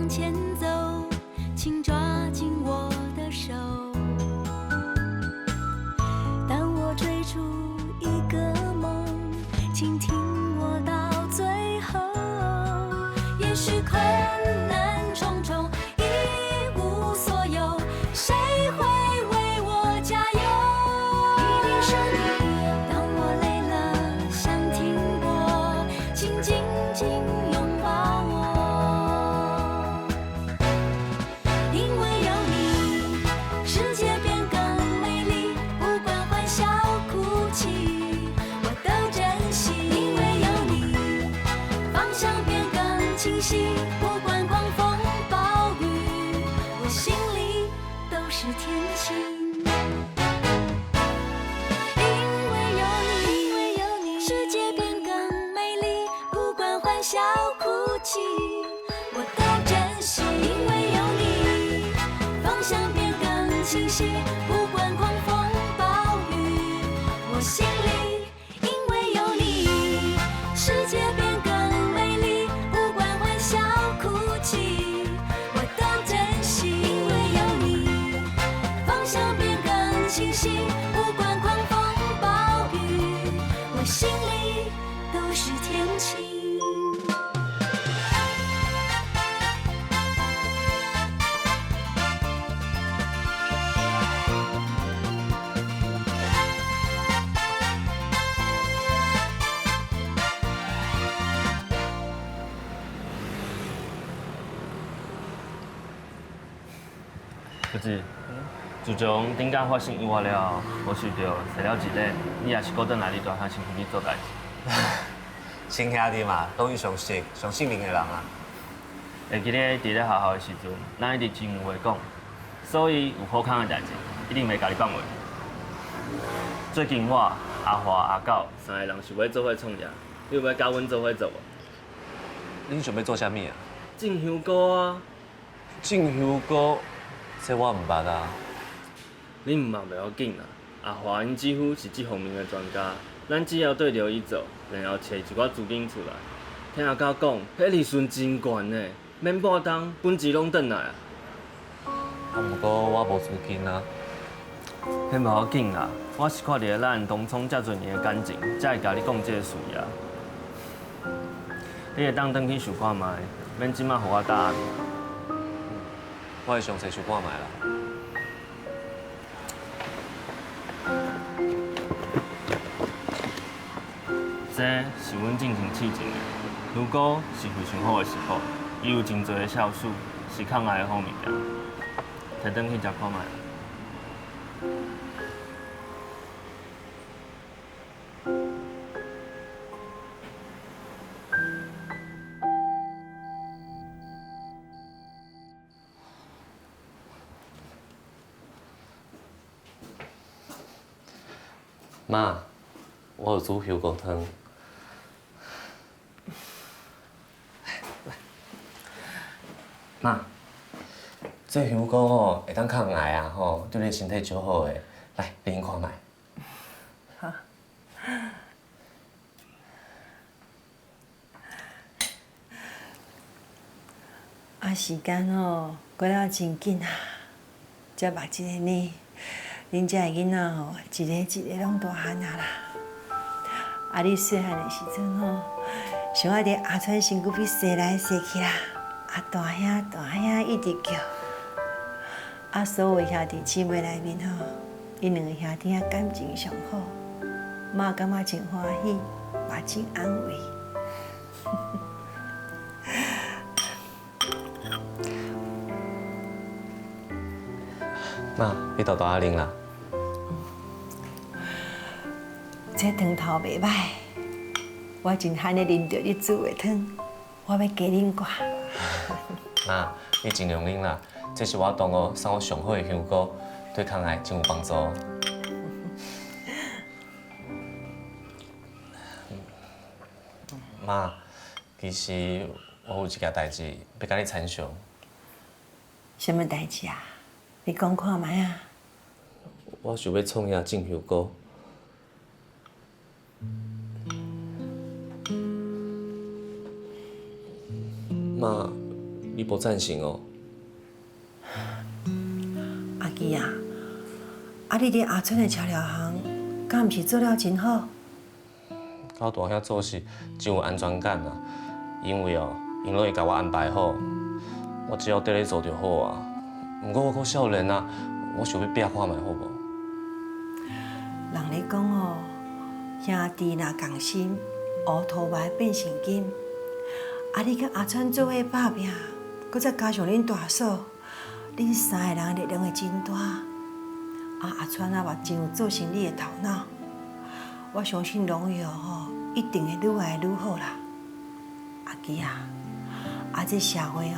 往前走，请抓紧我的手。当我追逐一个梦，请听我到最后。也许困难重重，一无所有，谁会为我加油？一定是你。当我累了想停泊，请紧紧拥抱我。因为有你，世界变更美丽，不管欢笑哭泣，我都珍惜。因为有你，方向变更清晰，不管狂风暴雨，我心里都是天晴。因为有你，世界变更美丽，不管欢笑哭泣，我都珍惜。因为有你，方向变更清晰，不管狂风暴雨，我心里。因为有你，世界变更美丽，不管欢笑哭泣，我都珍惜。因为有你，方向变更清晰，不管狂风暴雨，我心里都是天晴。不是，自从顶间发生意外了后，我想着除了一个，你也是搁倒来你大汉辛苦去做代志。亲兄弟嘛，拢伊上识、上信任的人啊。会记得伫咧学校的时阵，咱一直真有话讲，所以有好康的代志，一定袂甲你放话。最近我、阿华、阿狗三个人想要做伙创业，你有要甲阮做伙做无？恁想要做啥物啊？种香菇啊！种香菇，这我唔捌啊。你唔捌袂要紧啦，阿华因几乎是这方面的专家，咱只要对着伊做，然后找一寡资金出来。听阿狗讲，迄利润真悬呢，免半冬本钱拢转来啊。啊，毋过我无资金啊。迄无要紧啦，我是看到咱东涌遮侪年的感情，才会甲你讲这个事业。你会当转去想看卖，免即马互我答案。我会详细想看卖啦。这是阮进行试情的，如果是非常好的时候，伊有真侪的酵素，是抗癌的好物件，摕转去食看卖。妈，我有煮香菇汤。妈，这香菇吼会当抗癌啊吼，对你身体超好的。来，你先看卖。好。啊，时间吼过了真紧啊，才目一个呢。恁遮个囡仔吼，一个一个拢大汉啊啦。啊，你细汉的时阵吼，想要伫阿川身躯边踅来踅去啦。啊，大兄一直叫。啊，所有兄弟姊妹内面吼，因两个兄弟啊感情上好，妈感觉真欢喜，嘛真安慰。妈，你豆豆啊啉啦。这汤头袂歹，我真罕的啉到你煮的汤，我要加啉寡。妈，你尽量啉啦，这是我同学送我上好的香菇，对抗癌真有帮助。妈，其实我有一件代志要甲你参详。什么代志啊？你讲看卖啊！我想要创业种香菇。妈，你无赞成哦？阿基啊，你伫阿春的车疗行，敢毋是做了真好？我大兄做事真有安全感啊，因为因拢会甲我安排好，我只要伫咧做就好啊。毋过我阁少年啊，我想要拼看卖好无？人咧讲兄弟若同心，乌头白变成金。你甲阿川做伙打拼，搁再加上恁大嫂，恁三个人力量会真大。阿川嘛真有做生意的头脑，我相信荣耀一定会愈来愈好啦。阿基啊，这社会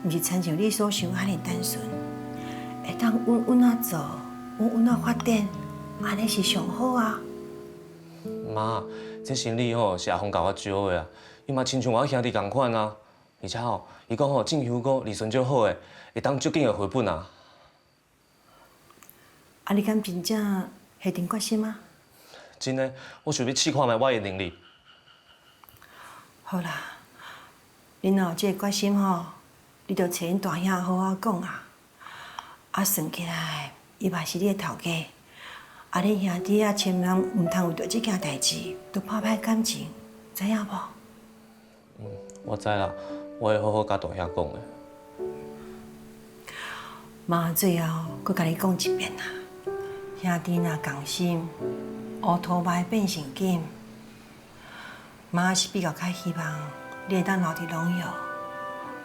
毋是亲像你所想安尼单纯，会当稳稳啊做，稳稳啊发展，安尼是上好啊。妈，这生理是阿峰甲我招的啊，伊嘛亲像我兄弟同款啊。而且伊讲种香菇利润足好的，会当足紧的回本啊。你敢真正下定决心啊？真的，我想要试看卖我的能力。好啦，恁有这个决心你着找恁大兄好好讲啊。算起来，伊嘛是你的头家。恁兄弟千万唔通为着这件代志，都破坏感情，知影无？我知啦，我会好好甲大兄讲的。妈，最后搁甲你讲一遍啦，兄弟若同心，乌头白变成金。妈是比较较希望你会当留伫荣耀，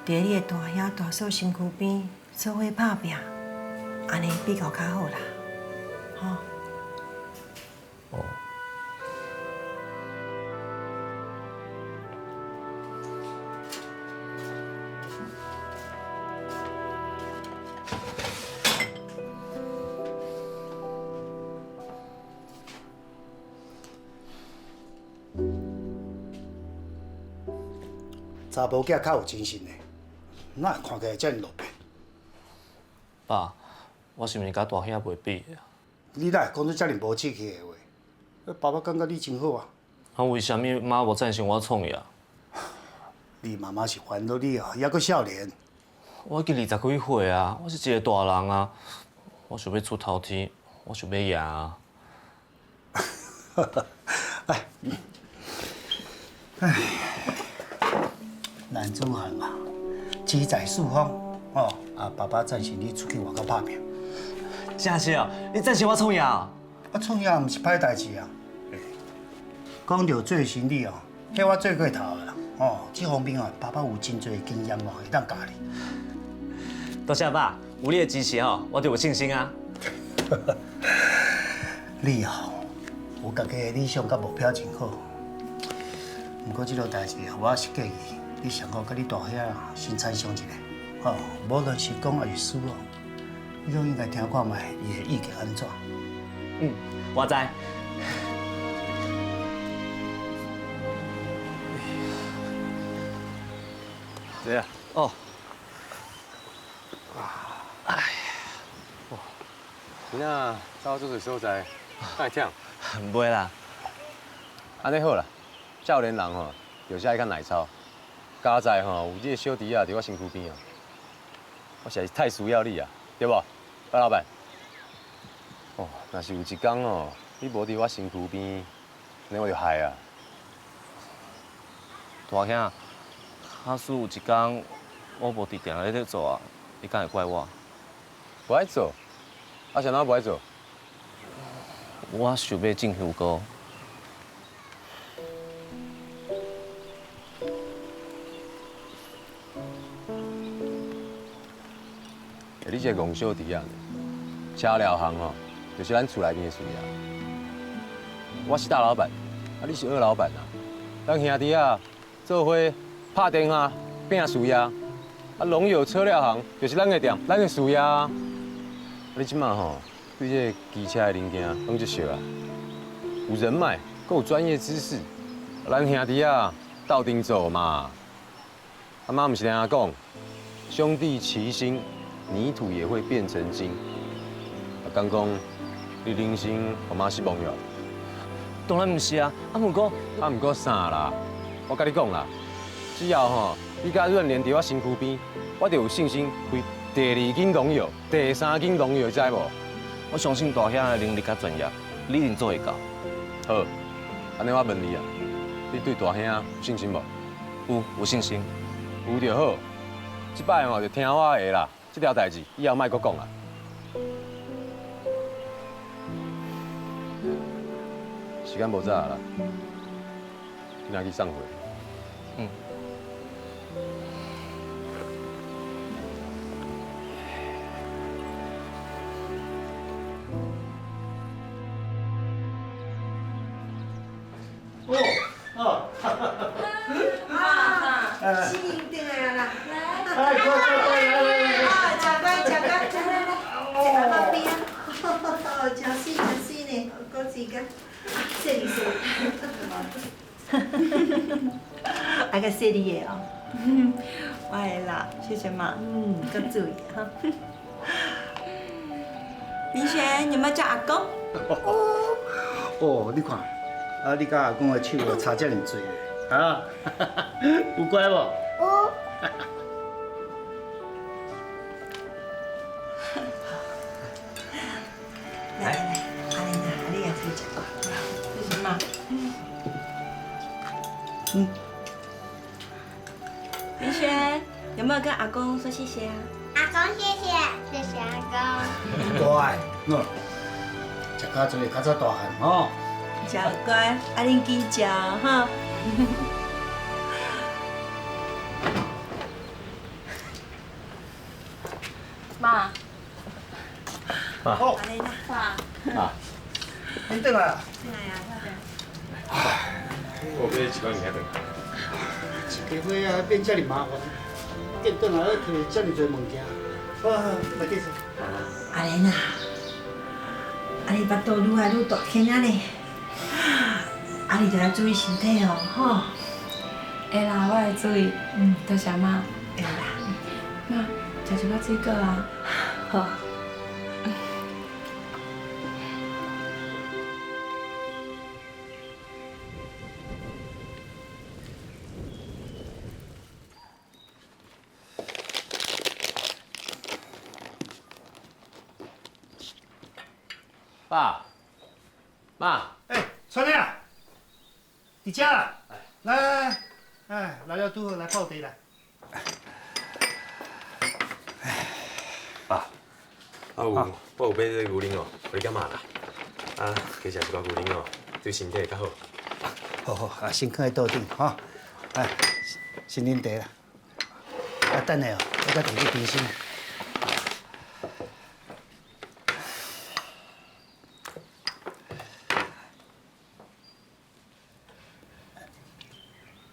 伫你的大兄大嫂身躯边做伙打拼，安尼比较较好啦，吼。哦。查甫囝较有精神的，哪会看起来遮尔落魄？爸，我是毋是甲大兄袂比啊？你哪会讲出遮尔无志气的话？爸爸感觉你真好啊！为什么妈无赞成我创业？你妈妈是烦恼你还阁少年。我已经20几岁啊，我是一个大人啊，我想要出头天，我想要赢啊！男子汉嘛，志在四方爸爸赞成你出去外口打拼。真是哦，你赞成我创业啊？创业毋是歹代志啊。讲到做生意迄我做过头的啦。这方面爸爸有真侪经验会当教你。多谢爸，有你的支持我就有信心啊。你有家己的理想甲目标真好。不过这个代志我是建议你上好甲你大兄先参详一下。无论是讲还是输你都应该听看卖伊的意见安怎。我知。这样。哦。你若走做侪所在，哪会忝？袂啦。安尼好啦，少年人就是爱较耐操。家在有这个小弟仔伫我身躯边我实在是太需要你啊，对无，白老板？若是有一天你无伫我身躯边，那我就害啊。大兄，假使有一天我无伫定咧咧做啊，你敢会怪我？不爱做，啥物不爱做？我想要种香菇。你这个戆小弟啊，车疗行就是咱厝内边的事啊。我是大老板，你是二老板啊。咱兄弟啊，做伙拍电话拼事业。荣友车料行就是咱的店，咱的事业啊。你即马对这机车的零件拢足熟啊，有人脉，阁有专业知识。咱兄弟啊，斗阵做嘛。妈毋是听人讲，兄弟齐心。泥土也会变成金。刚讲你人生我妈失望了？当然唔是啊，不过啥啦？我甲你讲啦，只要你甲阮连伫我身躯边，我就有信心开第2间农药、第3间农药，知无？我相信大兄的能力甲专业，你一定做会到。好，安尼我问你啊，你对大兄有信心无？有信心。有就好，即摆吼就听我的啦，这条代志以后莫搁讲啊。时间无早啦，你若去送货。嗯。新营回来啦！哎，快快快来来来！吃乖吃乖，来来来，坐阿妈边啊！哦，真水真水呢，够时间，谢你谢你。啊个谢你的哦，我的啦，谢谢妈，够注意哈。明轩，有没有叫阿公？哦，你看，啊，你甲阿公的手差遮尔多啊，有乖无？有。来来来，阿玲啊，你也可以吃吧，谢谢妈。明轩，有没有跟阿公说谢谢啊？阿公谢谢，谢谢阿公。乖，食较多，较早大汉吼。真乖，阿玲紧食哈。妈，好，阿玲啊，啊，你转来啊？进来呀，我买一罐米等。一个月啊变遮尔麻烦，见转来要摕遮尔多物件。好，来继续。阿玲啊，阿玲腹肚愈来愈大颗啊咧，阿玲就要注意身体哦，吼。会啦，我会注意。多谢妈。会啦，妈，食一个水果啊。好。爸，妈，哎，春亮，伫遮啦。来来来，哎，来了拄好来泡茶来。爸，我有买这个牛奶哦，你干嘛啦？啊，加食一罐牛奶哦，对身体会较好。好好，啊，先放在桌顶吼。哎，先啉茶啦。啊，等下哦，我再摕去冰箱。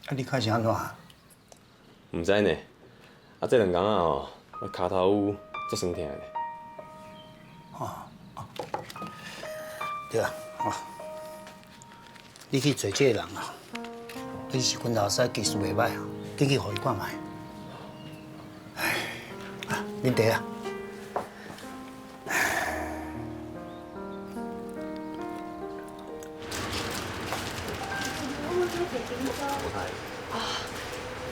啊，你看是安怎？唔知呢，啊，这2天啊哦，我骹头有足酸痛的。对啊，你去找这个人啊，你是阮老师技术袂歹啊，紧去互伊看卖。哎，啊，啉茶啊。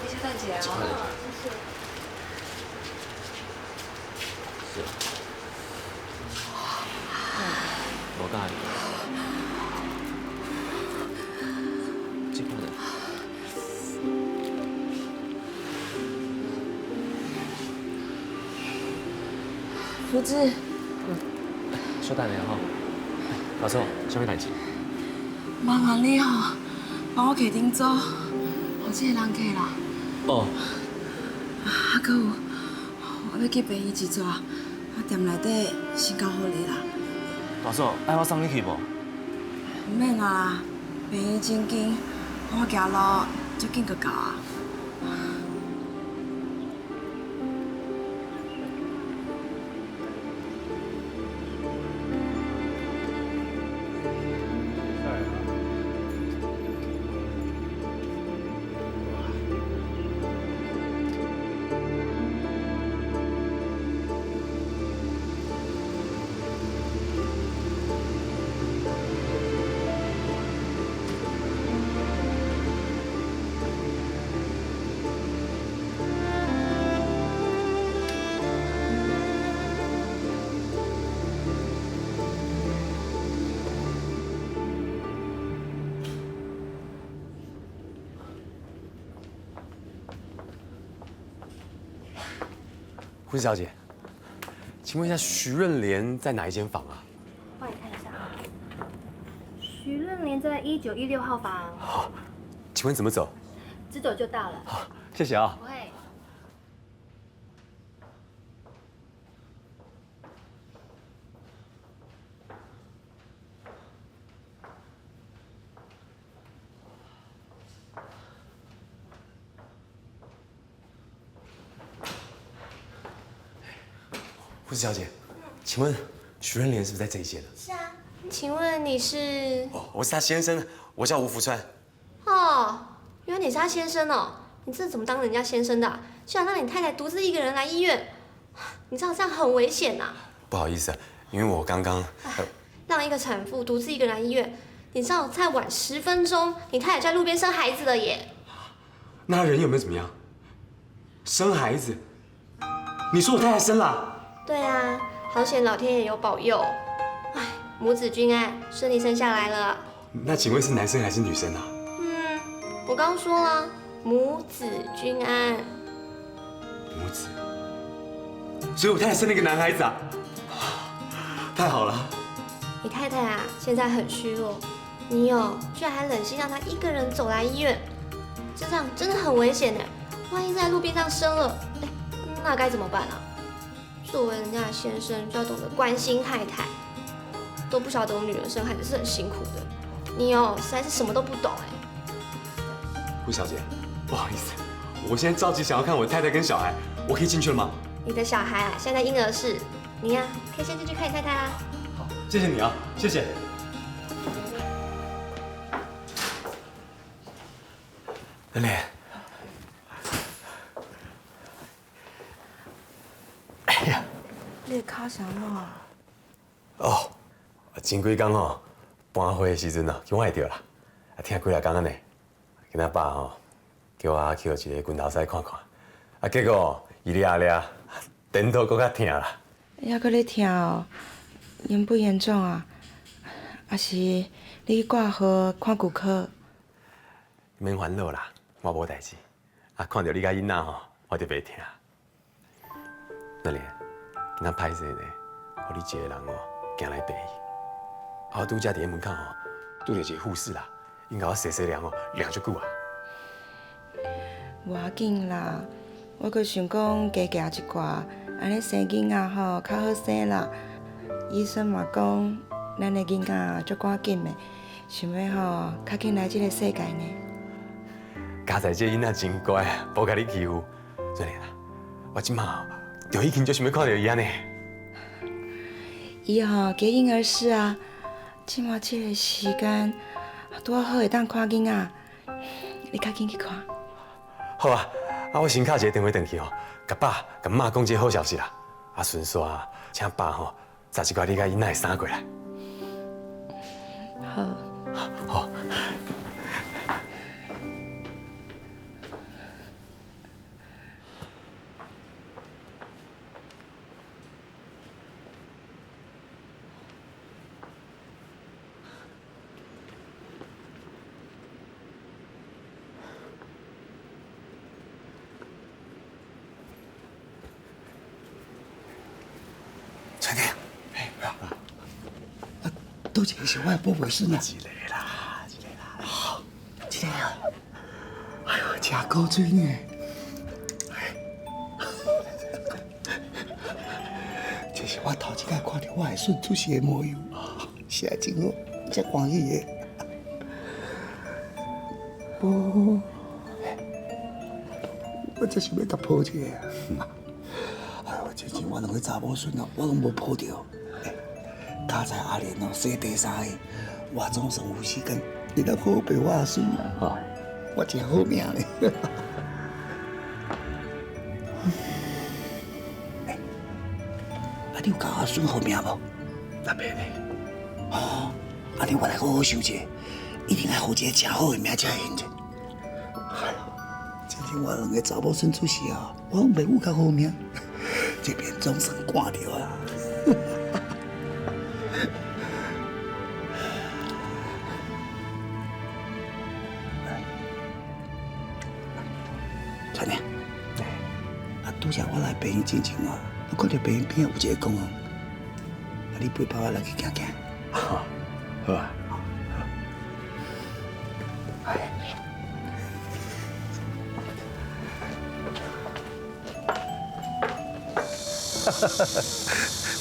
你先等一下哦。无大意。这个人。福子，小等下吼。老师，啥物代志？麻烦你哦，帮我客顶做，互这个人客啦。哦。啊，搁有，我要去病院一撮，啊，店内底先交互你啦。大嫂，爱我送你去无？唔免啦，病院真近，我行路足紧就到啊。胡小姐，请问一下，徐润莲在哪一间房啊？帮你看一下啊。徐润莲在1916号房。好，请问怎么走？直走就到了。好，谢谢啊。不会。胡小姐，请问徐润莲是不是在这一间呢？是啊，请问你是？哦，我是他先生，我叫吴福川。哦，原来你是他先生哦。你这怎么当人家先生的啊？居然让你太太独自一个人来医院，你知道这样很危险呐。不好意思，因为我刚刚让一个产妇独自一个人来医院，你知道再晚10分钟，你太太在路边生孩子了耶。那他人有没有怎么样？生孩子？你说我太太生了？对啊，好险老天爷有保佑，哎，母子均安，顺利生下来了。那请问是男生还是女生啊？我刚刚说了，母子均安。母子，所以我太太生了一个男孩子啊！太好了。你太太啊，现在很虚弱，你居然还忍心让她一个人走来医院，这样真的很危险呢。万一在路边上生了，哎，那该怎么办啊？作为人家的先生，就要懂得关心太太，都不晓得我们女人生孩子是很辛苦的。你实在是什么都不懂哎。胡小姐，不好意思，我现在着急想要看我太太跟小孩，我可以进去了吗？你的小孩啊，现在婴儿室，你呀，可以先进去看你太太啊。好，谢谢你啊，谢谢。莲莲，哎呀，你的脚啥咯？哦，前几工吼搬回的时阵啊，叫我会着啦，听几来讲安尼，跟他爸吼叫我去一个拳头赛看看，结果伊抓抓，颠倒搁较疼啦。还搁咧疼哦？严不严重啊？还是你去挂号看骨科？免烦恼啦，我无代志。看到你甲囡仔吼，我就袂疼。莲莲，今仔歹势呢，互你一个人行来陪伊。我拄则伫门口吼，拄着一个护士啦，因甲我细细量量足久啊。无要紧啦，我阁想讲加行一寡，安尼生囡仔吼较好生啦。医生嘛讲，咱的囡仔足赶紧的，想要吼较紧来这个世界呢。家在这囡仔真乖，无甲你欺负。真的啦，我即马就已经就想要看到伊安尼。伊吼加婴儿室啊，即马这个时间拄好会当看囡仔，你较紧去看。好啊，我先敲一个电话转去吼，甲爸甲妈讲一个好消息啦。顺续请爸吼载一寡你甲囡仔的衫过来。好。好。春天，不要，都一个是我的宝贝孙啊！一个啦，一个啦。好，一个啊！哎呦，真高水呢！这是我头一摆看到我的孙出世的模样，实在真好，真欢喜的。我真是要甲抱一个啊！哎呦，之前我两个查某孙啊，我拢无抱着。家在阿莲洗地衫的，我总算有时间，你能好好陪我阿孙啊！我真好命咧。你有教阿孙好命无？那边呢？哦，安尼我来好好想一下，一定要好一个真好的名才会用着。真正我两个查某孙出世啊，我拢袂有较好命，这边总算赶着啊。春天，啊，拄则我来病院进前哦，我看到病院边有一个公园，啊，你陪爸爸来去行行。好，好啊。哎。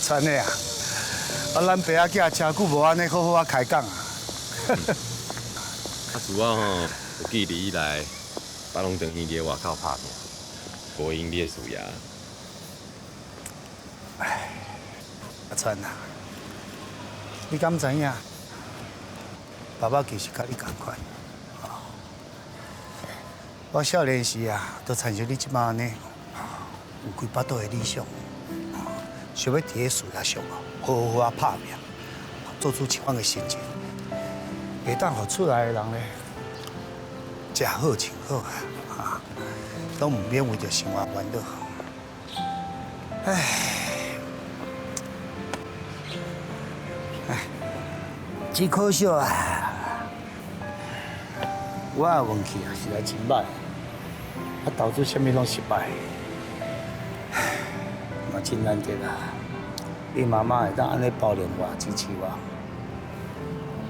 真的啊！啊，咱爸仔囝真久无安尼好好啊开讲啊。啊，自我吼有记忆以来，爸拢长期伫外口打拼，无因你的事业。唉，阿川啊，你敢知影？爸爸其实甲你同款。我少年时啊，都参像你即马安尼，有几巴肚的理想，想要伫个事业上好好啊拍拼，做出一番的成绩，会当互厝内的人咧食好穿好啊，拢唔免为着生活烦恼。唉，只可惜啊，我的运气啊实在真歹。啊，投资啥物拢失败，嘛真难得啊！你妈妈会当安尼包容我、支持我，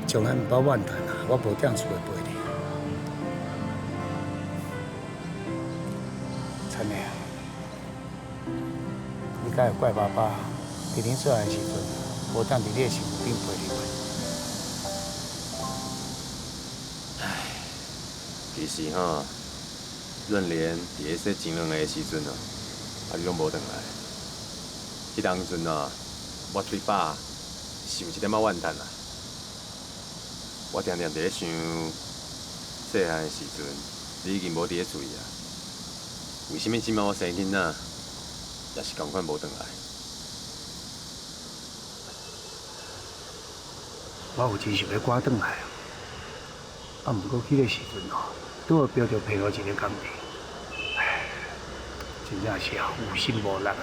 从来唔包怨叹啊！我无踮厝会陪你。陈妹啊，你敢会怪爸爸？伫恁细汉时阵，无当伫你的身边陪你陪？其实吼。润莲伫咧说前两个的时阵啊，你拢无回来。迄当阵啊，我对爸是有一点仔怨叹啦。我常常伫咧想，细汉的时阵你已经无伫咧注意啊，为什么即摆我生囡仔也是同款无回来？我有真想要赶转来啊，毋过迄个时阵哦，拄好标着配合一个工地。真正是有心无力啊！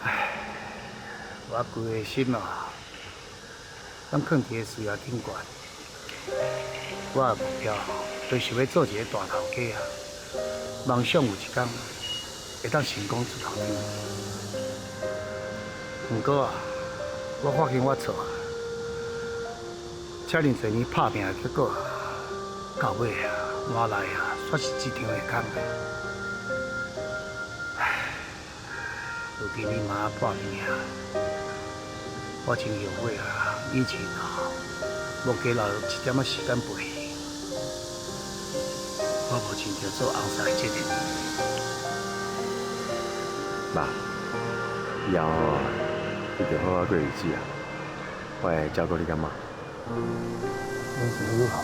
唉，我规个心啊，拢放伫个事业顶悬。我的目标就是要做一个大头家啊，梦想有一天会当成功出头天。不过啊，我发现我错啊，遮尔侪年拍拼的结果，到尾啊，换来啊。煞是一场的空的，唉，如今你妈破病啊，我真后悔啊！以前啊，无加留一点仔时间陪伊，我无尽着做后生的责任。爸，以后哦，你着好好过日子啊，我会照顾你干嘛？恁是友好。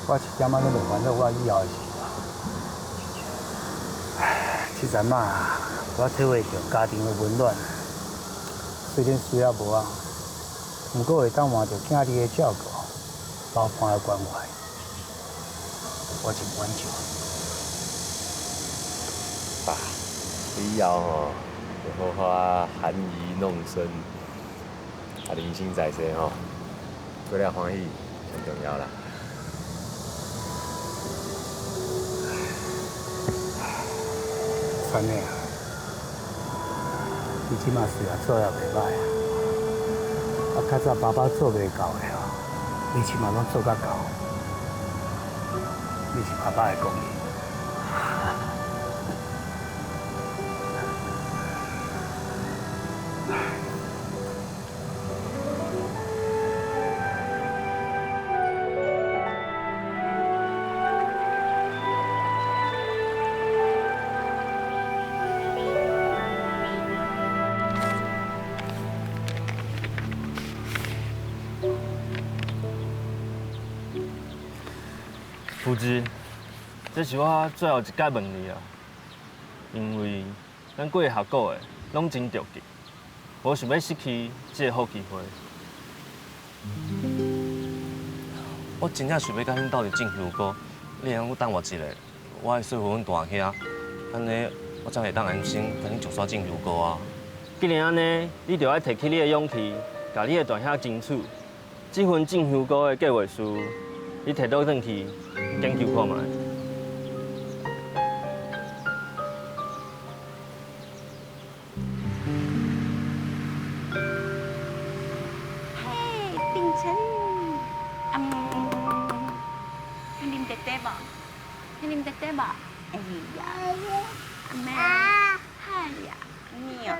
我一点仔拢袂烦恼我以后的事啊！唉，这阵啊，我体会到家庭的温暖。虽然事业无啊，不过会当换着囝儿的照顾、老伴的关怀，我真满足。爸，你以后吼，就好好啊含饴弄孙，啊人生在世吼，过了欢喜上重要啦。真的啊，你即马事业做也袂歹啊。啊，较早爸爸做袂到的哦，你起码拢做甲到。你是爸爸的功劳。夫子，这是我最后一届问你啊，因为咱过下个的拢真着急，无想要失去这个好机会。我真正想要甲恁斗阵种香菇，你能够等我一下，我会说服阮大兄，安尼我才会当安心甲恁就煞种香菇啊。既然安尼，你就要提起你的勇气，甲你的大兄争取，这份种香菇的计划书，你摕倒转去研究看卖。去啉茶茶吧。哎呀，阿妹，嗨呀，你哦，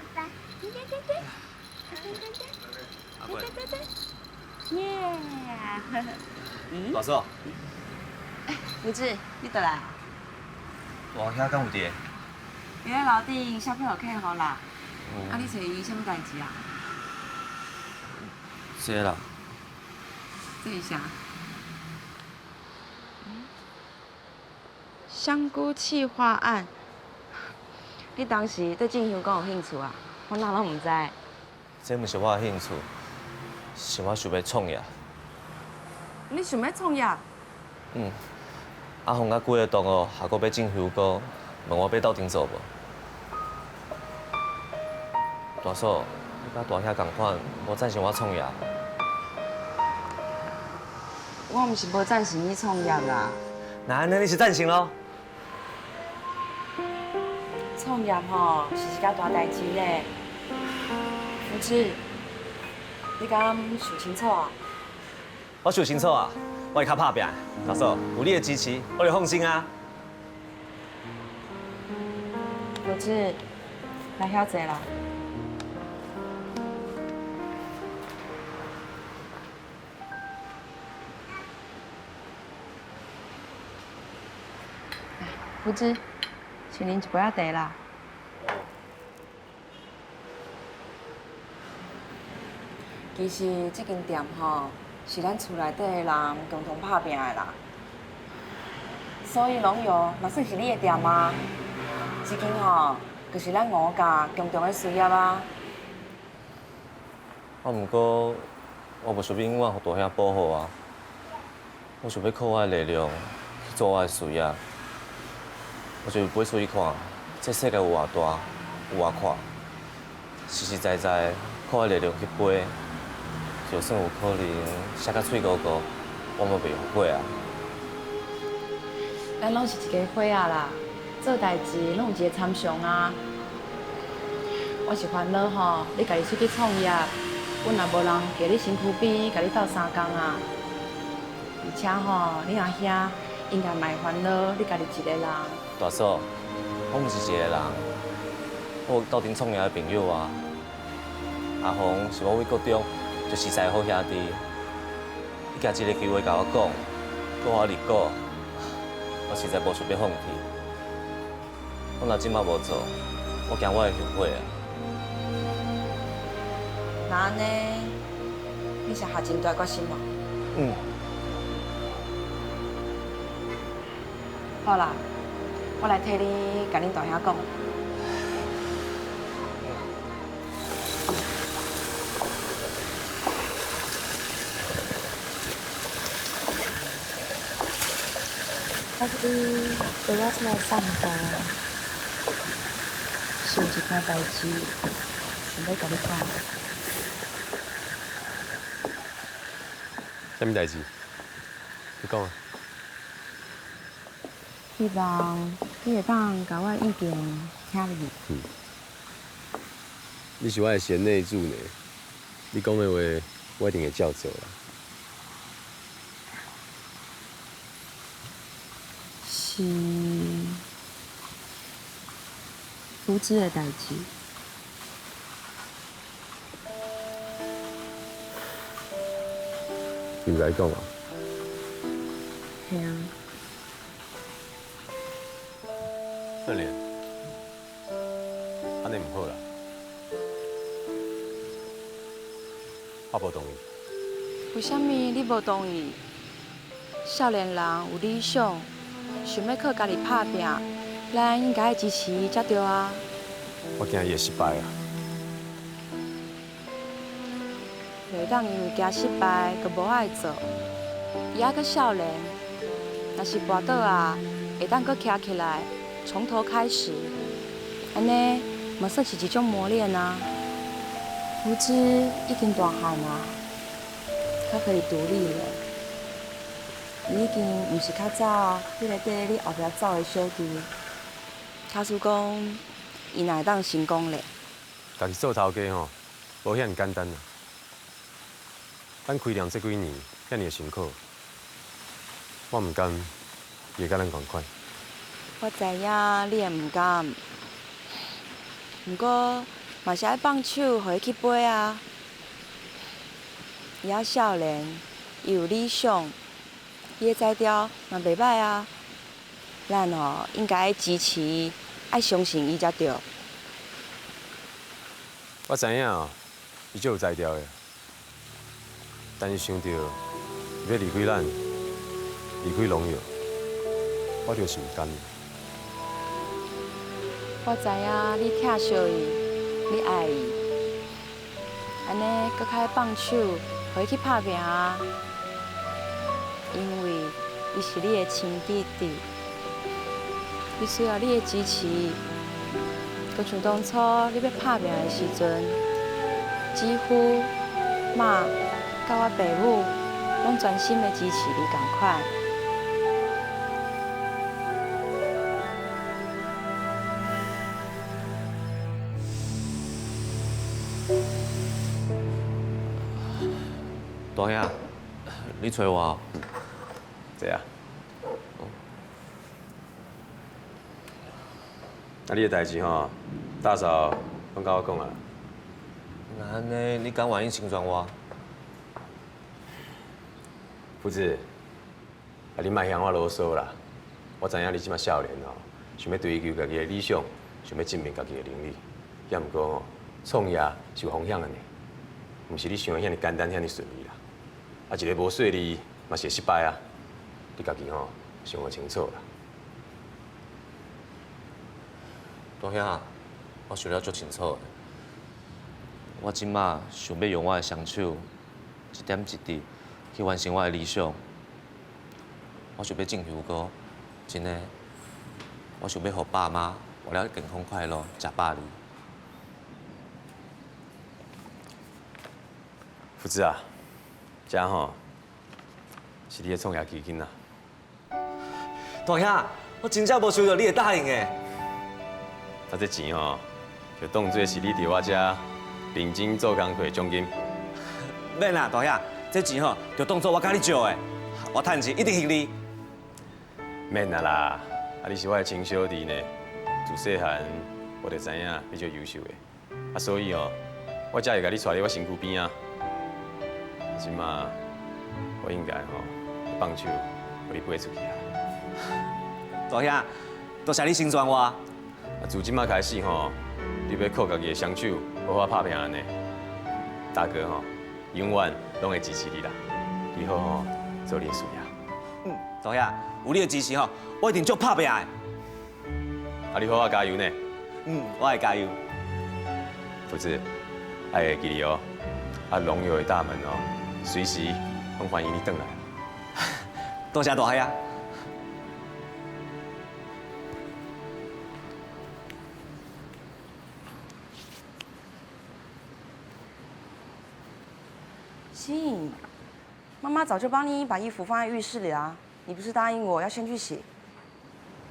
耶！大嫂，福志，你倒来？大兄敢有伫？伊咧楼顶小朋友客户啦。啊，你找伊什么代志啊？这啦，这是啥？香菇气化案。你当时对进香港有兴趣啊？我哪拢唔知。这毋是我的兴趣，是我想要创业。你想要创业？阿峰甲几个同学下个要进香菇，问我要斗阵做无？大嫂，你甲大兄同款，无赞成我创业。我毋是无赞成你创业啦。那安尼你是赞成咯？创业吼是一件大代志呢。福志，你敢想清楚啊？我想清楚啊，我会较拍拼的。大嫂，有你的支持，我就放心啊。福志，来遐坐啦。福芝，请您一杯仔茶啦。其实这间店吼是咱厝内底的人共同打拼的啦，所以农药嘛算是你的店啊。这间吼就是咱五家共同的事业啊。毋过，我无想要永远互大兄保护啊。我想要靠我的力量去做我的事业。我就是飞出去看，这世界有偌大，有偌宽，实实在在靠我力量去飞，就算有可能摔到嘴糊糊，我嘛袂后悔啊。咱拢是一家伙仔啦，做代志拢有一个参详啊。我是烦恼吼，你家己出去创业，阮也无人伫你身躯边，甲你斗相共啊。而且吼，你阿兄应该嘛会烦恼你家己一个人。大嫂，我毋是一个人，我有斗阵创业的朋友啊。阿峰是我位国中就实在好兄弟，伊家一个机会甲我讲，搁我立果，我实在无想要放弃。我若即马无做，我惊我会后悔啊。那安尼，你是下真大决心哦。好啦。我来替你甲恁大兄讲。我你陪我出来散步，是有一件代志想要甲你讲。什么代志？你讲啊。希望你会当甲我意见听入去。你是我的贤内助呢，你讲的话，我一定会照做啦。是福芝的代志。你唔来讲啊？系啊。可怜，安尼唔好啦，我无同意。为什么你无同意？少年人有理想，想要靠家己打拼，咱应该支持伊才对啊。我惊伊会失败啊！袂当因为惊失败，佮无爱做。伊还佮少年，若是跋倒啊，会当佮徛起来。从头开始，安尼嘛算是一种磨练啊。福芝已经大汉啊，较可以独立了。伊已经毋是较早迄个缀你后壁走的小弟。假使讲，伊若会当成功咧，家己做头家吼，无遐简单啊。咱开店这几年，遐尔辛苦，我毋甘也甲咱同款。我知影你也唔甘，不过嘛是爱放手，互伊去飞啊。伊还少年，伊有理想，伊的才调嘛袂歹啊。咱应该支持伊，爱相信伊才对。我知影哦，伊就有才调的，但是想到要离开咱，离开农药，我就是唔甘。我知影你疼惜伊，你爱伊，安尼搁较放手，互伊去打拼啊。因为伊是你的亲弟弟，伊需要你的支持。搁像当初你要打拼的时阵，姊夫、妈，甲我爸母，拢专心的支持你同款。大兄，你找我哦？这啊。啊，你的代志吼，大嫂拢甲我讲啊。那安尼，你敢愿意成全我？夫子，啊，你莫向我啰嗦啦。我知影你即马少年吼，想要追求家己的理想，想要证明家己的能力。也毋过吼，创业是有风险的呢，毋是你想的遐尼简单、遐尼顺利啦。啊，一个无顺利，嘛是会失败啊。你家己吼想好清楚啦。大兄，我想了足清楚的。我即马想要用我的双手，一点一滴去完成我的理想。我想要进香菇，真的，我想要互爸妈活了健康快乐，食饱哩。夫子啊，这吼是你的创业基金啊。大兄，我真正无想到你会答应的。啊，这钱吼，就当作是你伫我遮认真做工课的奖金。免啦，大兄，这钱吼就当做我甲你借的，我趁钱一定还你。免啦啦，啊，你是我的亲小弟呢，自细汉我就知影你足优秀的，啊，所以哦，我才会甲你带伫我身躯边啊。即马我应该吼放手，互你飞出去啊。大兄，多谢你成全我。啊，自即马开始吼，你要靠家己的双手好好拍拼安尼。大哥吼，永远拢会支持你啦。你好吼做你的事业。大兄，有你的支持吼，我一定足拍拼的。啊，你好好加油呢。我会加油。夫子，爱会记你哦。啊，荣耀的大门哦，随时拢欢迎你转来。多谢大兄。欣，妈妈早就帮你把衣服放在浴室里啦。你不是答应我要先去洗？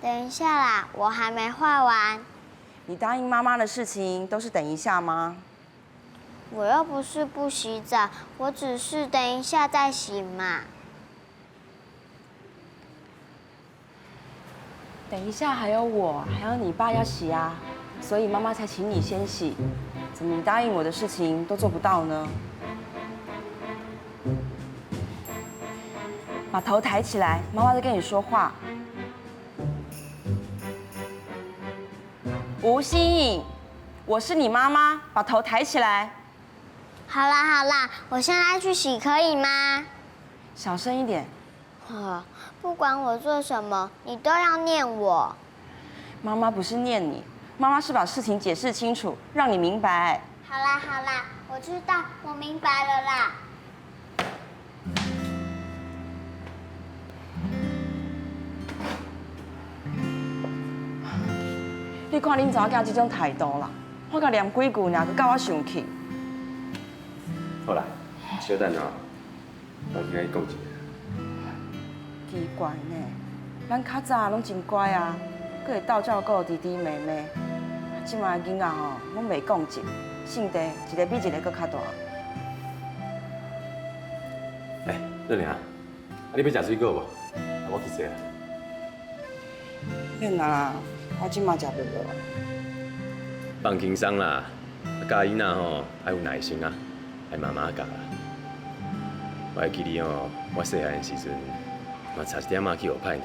等一下啦，我还没画完。你答应妈妈的事情都是等一下吗？我又不是不洗澡，我只是等一下再洗嘛。等一下还有我，还有你爸要洗啊，所以妈妈才请你先洗。怎么你答应我的事情都做不到呢？把头抬起来，妈妈在跟你说话。吴欣颖，我是你妈妈，把头抬起来。好啦好啦，我现在去洗可以吗？小声一点。不管我做什么，你都要念我。妈妈不是念你，妈妈是把事情解释清楚，让你明白。好啦好啦，我知道，我明白了啦。你看恁查某囝这种态度啦，我甲念几句，然后佮我生气。好啦，小等哦，我去甲你讲一下。奇怪呢，咱较早拢真乖啊，佮会斗照顾弟弟妹妹。即摆囡仔吼，拢袂讲直，性地一个比一个佮较大。润玲啊，你要食水果无？我去洗啦。免啦，我即马食袂落。放轻松啦，教囡仔吼爱有耐心啊，爱慢慢教啦。我会记得吼，我细汉的时阵，嘛差一点仔去学歹呢。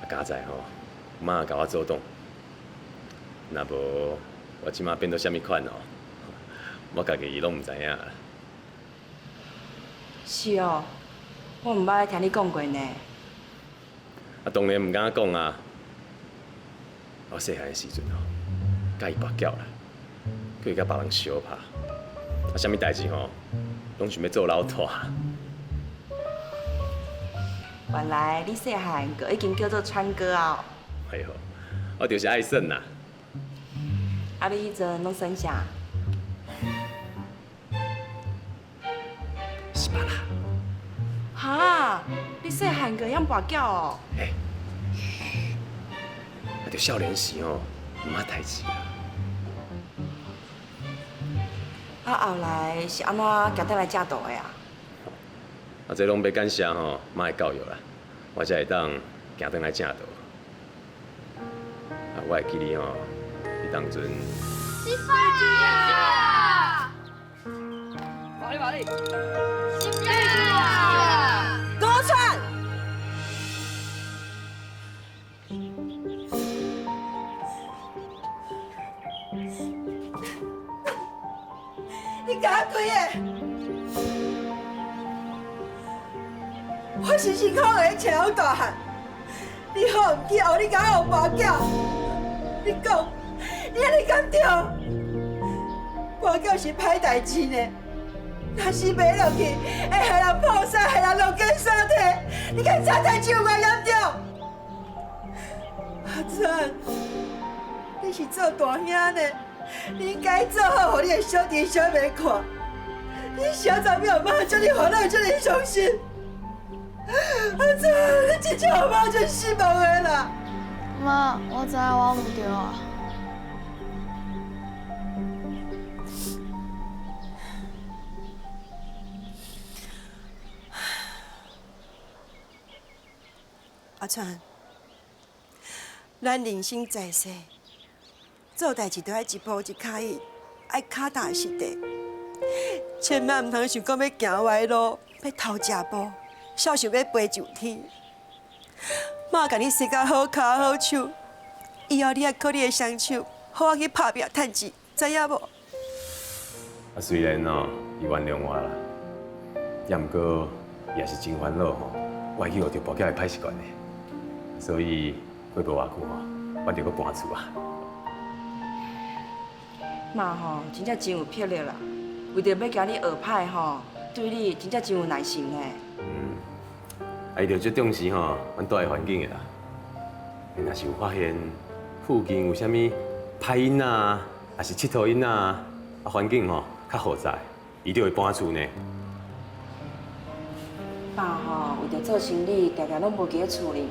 佳哉吼，妈甲我做动，若无我即马变做啥物款哦，我家己拢毋知影啦。是哦，我毋捌听你讲过呢。当然毋敢讲啊。我细汉的时阵吼，甲伊跋筊啦，佮伊甲别人相拍，啥物代志吼，拢想要做老大。原来你细汉就已经叫做川哥啊！哎呦，我就是爱耍啦。啊，你迄阵拢耍啥？18啦。哈，你细汉个样跋筊哦？嘿，啊，着少年时吼，毋捌代志啦。啊，后来是安怎行倒来正道的啊？啊，这拢要感谢吼妈的教育啦，我才会当行倒来正道。啊，我会记得吼，迄当阵。失败啊！马力！失败啊！多川，你甲我开的！我是辛苦个找好大汉，你好唔去学你甲我跋筊？你讲，你安尼敢对？跋筊是歹代志呢，若是买落去，会害人破产，害人落根山体。你看这代志有偌严重？阿珍，你是做大兄呢，你应该做好，互你的小弟小妹看。你小早没有妈，叫你活到这里伤心。阿珍，你真正有妈就失望的啦。妈，我知影我唔对啊。阿川，咱人生在世，做代志都爱一步一脚印，爱脚踏实地，千万唔通想讲要行歪路，要偷食步，少想要飞上天。妈甲你生甲好脚好手，以后你爱靠你的双手，好好去打拼赚钱，知影无？啊，虽然哦，伊原谅我啦，也毋过也是真烦恼吼，我去学着跋筊的歹习惯呢。所以过无偌久吼，我着搁搬厝啊。妈吼，真正真有魄力啦，为着要教你学歹吼，对你真正真有耐心呢。伊着最重视吼，阮住的环境的啦。若是有发现附近有啥物歹囡仔，还是佚佗囡仔，啊环境吼较复杂，伊就会搬厝呢。爸吼，为着做生意，常常拢无伫咧厝里。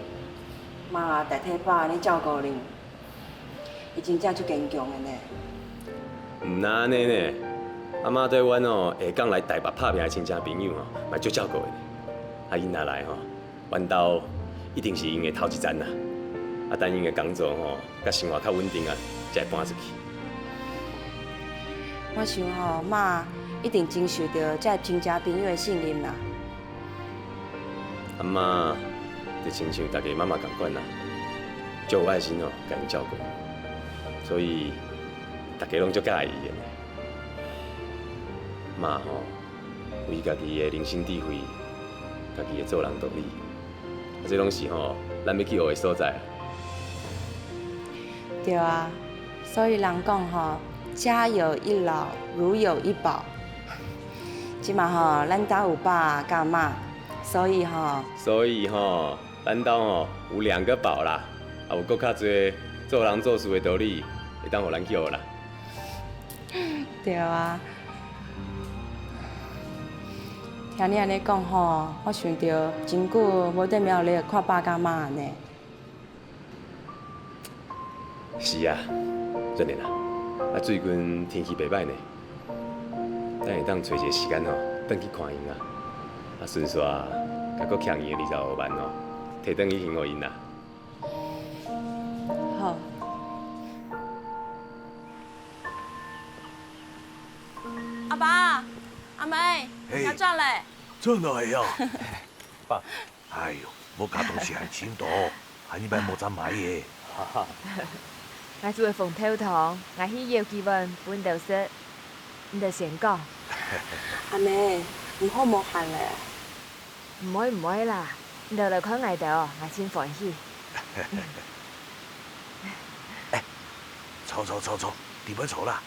妈代替爸安尼照顾恁，伊真正足坚强的呢。毋那安尼呢，阿妈对阮哦下港来台北拍拼的亲戚朋友吼，嘛足照顾的呢。啊，因若来吼，阮兜一定是因的头一站啦。啊，等因的工作吼，甲生活较稳定啊，才会搬出去。我想吼，妈一定真受到这亲戚朋友的信任啦。阿妈。就亲像大家妈妈同款啦，足有爱心哦，甲因照顾，所以大家拢足介意的。妈吼，有伊家己的人生智慧，家己的做人道理，这拢是吼咱要去学的所在。对啊，所以人讲吼，家有一老，如有一宝。即嘛吼，咱家有爸甲妈，所以吼。咱兜吼有2个宝啦，啊有搁较侪做人做事的道理，会当互咱去学啦。对啊，听你安尼讲吼，我想到真久无在庙里看爸甲妈呢。是啊，真的啦。啊最近天气袂歹呢，咱会当找一个时间吼，转去看因啊。啊顺续甲搁欠伊的25万吼。摕转去还互因啦。阿爸，阿妹，要转嘞。转来呀！爸，哎呦，我家东西很清楚，还你别莫再买嘢。我做凤头堂，我去要基本本豆色，你就先讲。阿妹，唔好莫喊咧。唔會啦，你就嚟看我度，我先歡喜。走，點樣走啦？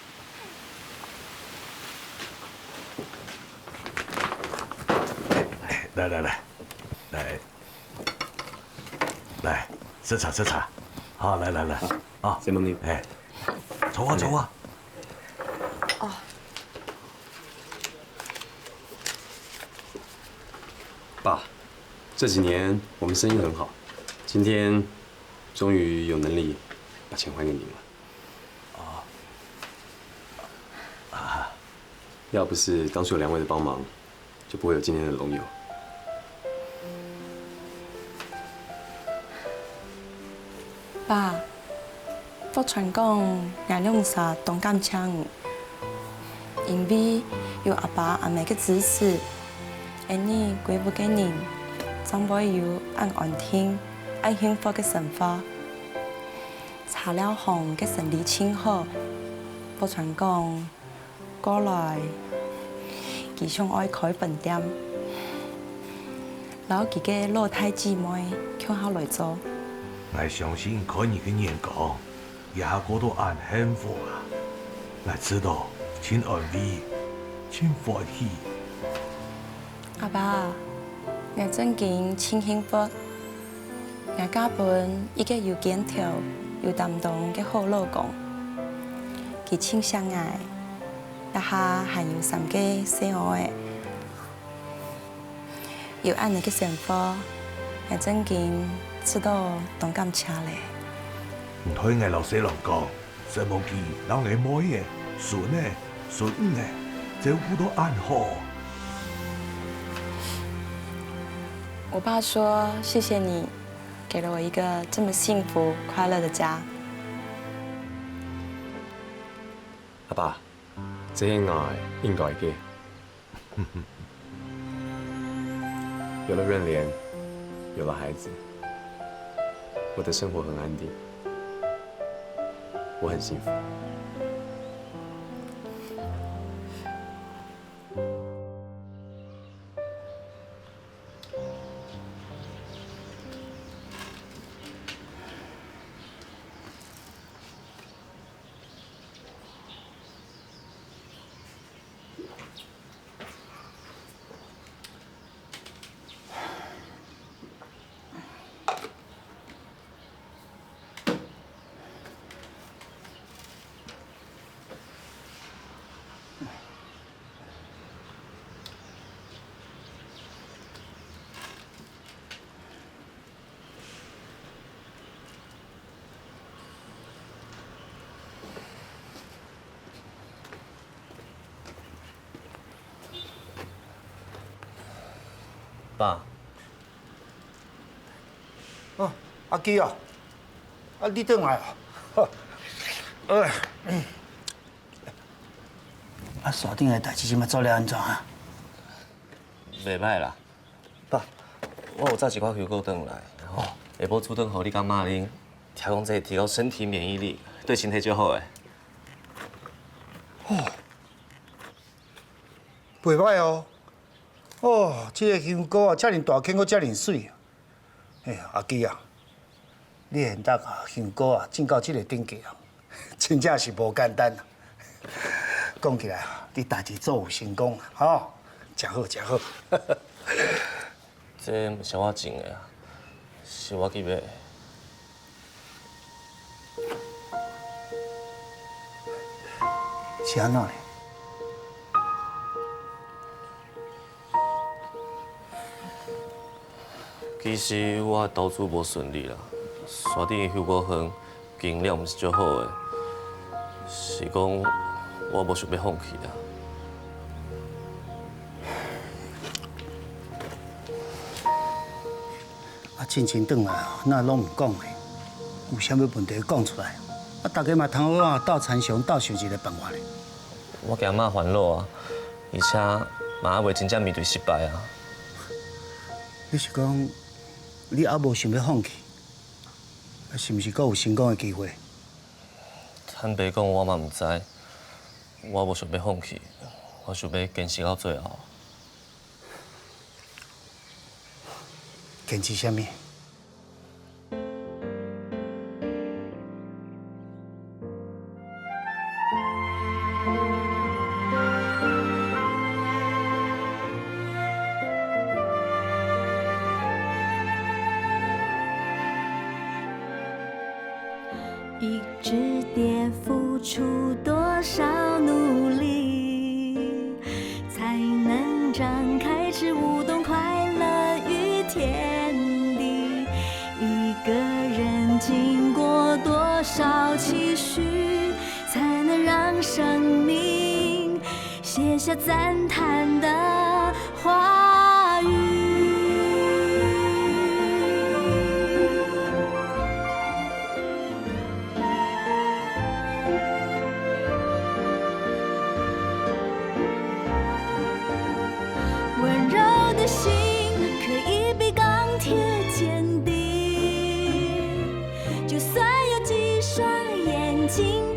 來，吃茶，好，來，啊，先幫你，哎，走啊。哦。爸，这几年我们生意很好，今天终于有能力把钱还给您了。要不是当初有2位的帮忙，就不会有今天的龙友。爸，福傳講亞兩殺當感槍，因為有阿爸阿妹嘅支持，而你歸不給人，將會有安定、幸福嘅生活。查了行嘅生理清好，福傳講過來，佢想愛開飯店，然後佢嘅老太姊妹叫我來做。我相信看你嘅眼光，也過到安幸福啊！我知道，真安慰，真歡喜。阿爸，我真見真幸福。我嫁本一個有堅條、有擔當嘅好老公，佢真相愛，一下還有3個細伢，有安尼嘅生活，我真見知道當感謝咧。唔推我老細郎講，什麼記老我妹嘅，孫嘅，孫嘅，照顧到安好。我爸說：“謝謝你，給了我一個這麼幸福快樂的家。”阿爸，這些愛應該嘅。有了潤蓮，有了孩子，我的生活很安定，我很幸福。爸，哦，阿基啊，你转来啊？山顶的代志，即摆做了安怎啊？袂歹啦，爸，我有载一寡香菇转来，然后下晡煮顿互你甲妈啉，听讲这提高身体免疫力，对身体最好诶。哦，袂歹哦。哦，这个香菇啊，遮尔大颗，阁遮尔水。哎呀，阿基啊，你现在啊，香菇啊，种到这个等级啊，真正是无简单啊。讲起来啊，你代志做有成功啊，吼，真好真好。这毋是我种的啊，是我去买的。是安怎呢？其实我投资无顺利啦，山顶的香菇园经营毋是足好的，是讲我无想要放弃啦。啊，进前转来啊，那拢唔讲的，有啥物问题讲出来，啊，大家嘛通好啊，斗参详，斗想一个办法咧。我惊妈烦恼啊，而且嘛还未真正面对失败啊。你是讲你还无想要放弃？是毋是阁有成功的机会？坦白讲，我嘛唔知，我无想要放弃，我想要坚持到最后。坚持啥物？一只蝶付出多少努力，才能张开翅舞动快乐与天地？一个人经过多少期许，才能让生命写下赞叹的话语？温柔的心可以比钢铁坚定，就算有几双眼睛